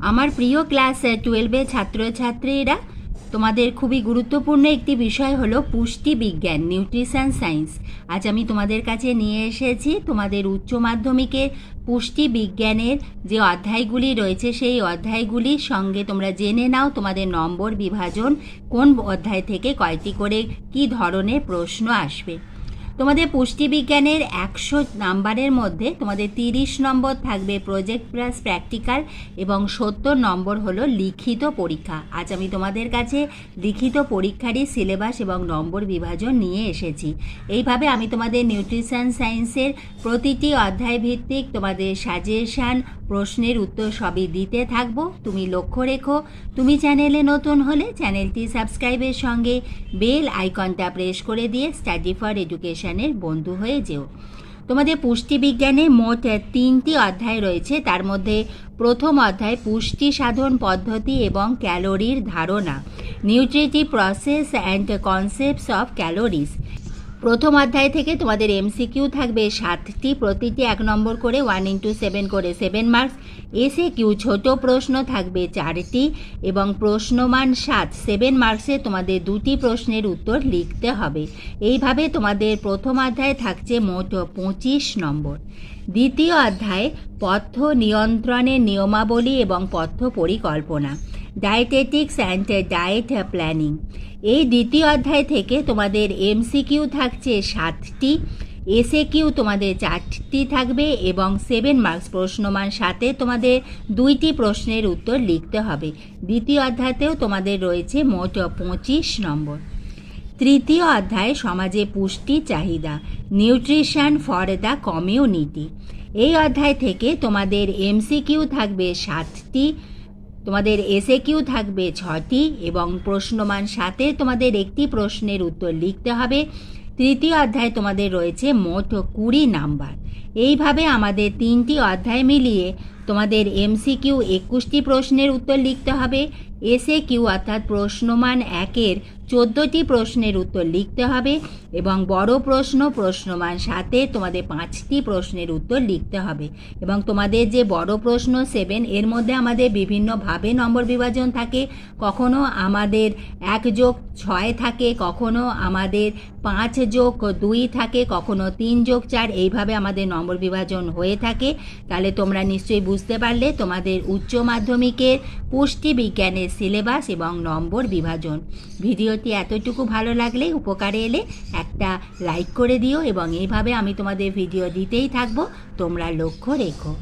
আমার প্রিয় ক্লাস 12-এর ছাত্রছাত্রীরা, তোমাদের খুবই গুরুত্বপূর্ণ একটি বিষয় হলো পুষ্টি বিজ্ঞান, নিউট্রিশন সায়েন্স। আজ আমি তোমাদের কাছে নিয়ে এসেছি তোমাদের উচ্চ মাধ্যমিকের পুষ্টি বিজ্ঞানের যে অধ্যায়গুলি রয়েছে সেই অধ্যায়গুলির সঙ্গে তোমরা জেনে নাও তোমাদের নম্বর বিভাজন কোন অধ্যায় থেকে কয়টি করে কী ধরনের প্রশ্ন আসবে। তোমাদের পুষ্টিবিজ্ঞানের 100 নাম্বারের মধ্যে তোমাদের 30 নম্বর থাকবে প্রজেক্ট প্লাস প্র্যাকটিক্যাল এবং 70 নম্বর হলো লিখিত পরীক্ষা। আজ আমি তোমাদের কাছে লিখিত পরীক্ষারই সিলেবাস এবং নম্বর বিভাজন নিয়ে এসেছি। এইভাবে আমি তোমাদের নিউট্রিশন সায়েন্সের প্রতিটি অধ্যায় ভিত্তিক তোমাদের সাজেশান, প্রশ্নের উত্তর সবই দিতে থাকবো। তুমি লক্ষ্য রেখো, তুমি চ্যানেলে নতুন হলে চ্যানেলটি সাবস্ক্রাইবের সঙ্গে বেল আইকনটা প্রেস করে দিয়ে স্টাডি ফর এডুকেশনের বন্ধু হয়ে যেও। তোমাদের পুষ্টিবিজ্ঞানে মোট 3টি অধ্যায় রয়েছে। তার মধ্যে প্রথম অধ্যায় পুষ্টি সাধন পদ্ধতি এবং ক্যালোরির ধারণা, nutritive process and concepts of calories. প্রথম অধ্যায় থেকে তোমাদের এমসিকিউ থাকবে 7টি, প্রতিটি 1 নম্বর করে, 1 × 7 করে 7 মার্কস। এসে কিউ ছোট প্রশ্ন থাকবে 4টি এবং প্রশ্নমান 7 মার্কসে তোমাদের 2টি প্রশ্নের উত্তর লিখতে হবে। এইভাবে তোমাদের প্রথম অধ্যায় থাকছে মোট 25 নম্বর। দ্বিতীয় অধ্যায় পথ্য নিয়ন্ত্রণের নিয়মাবলী এবং পথ্য পরিকল্পনা, ডায়েটেটিক্স অ্যান্ড ডায়েট প্ল্যানিং। এই দ্বিতীয় অধ্যায় থেকে তোমাদের এমসিকিউ থাকছে 7টি, এসএ কিউ তোমাদের 4টি থাকবে এবং 7 মার্কস প্রশ্নমান 7-এ তোমাদের 2টি প্রশ্নের উত্তর লিখতে হবে। দ্বিতীয় অধ্যায়তেও তোমাদের রয়েছে মোট 25 নম্বর। তৃতীয় অধ্যায় সমাজে পুষ্টি চাহিদা, নিউট্রিশন ফর দ্য কমিউনিটি। এই অধ্যায় থেকে তোমাদের এমসিকিউ থাকবে 7টি, তোমাদের এসএ কিউ থাকবে 6টি এবং প্রশ্নমান 7-এ তোমাদের একটি প্রশ্নের উত্তর লিখতে হবে। তৃতীয় অধ্যায় তোমাদের রয়েছে মোট 20 নাম্বার। এইভাবে আমাদের 3টি অধ্যায় মিলিয়ে তোমাদের এমসিকিউ 21টি প্রশ্নের উত্তর লিখতে হবে, এসএ কিউ অর্থাৎ প্রশ্নমান 1-এর 14টি প্রশ্নের উত্তর লিখতে হবে এবং বড় প্রশ্ন প্রশ্নমান 7-এ তোমাদের 5টি প্রশ্নের উত্তর লিখতে হবে। এবং তোমাদের যে বড় প্রশ্ন 7, এর মধ্যে আমাদের বিভিন্নভাবে নম্বর বিভাজন থাকে। কখনো আমাদের 1+6 থাকে, কখনো আমাদের 5+2 থাকে, কখনো 3+4, এইভাবে আমাদের নম্বর বিভাজন হয়ে থাকে। তাহলে তোমরা নিশ্চয়ই বুঝতে পারলে তোমাদের উচ্চ মাধ্যমিকের পুষ্টি বিজ্ঞানের সিলেবাস এবং নম্বর বিভাজন। ভিডিওটি এতটুকু ভালো লাগলে, উপকারে এলে একটা লাইক করে দিও এবং এইভাবে আমি তোমাদের ভিডিও দিতেই থাকবো, তোমরা লক্ষ্য রেখো।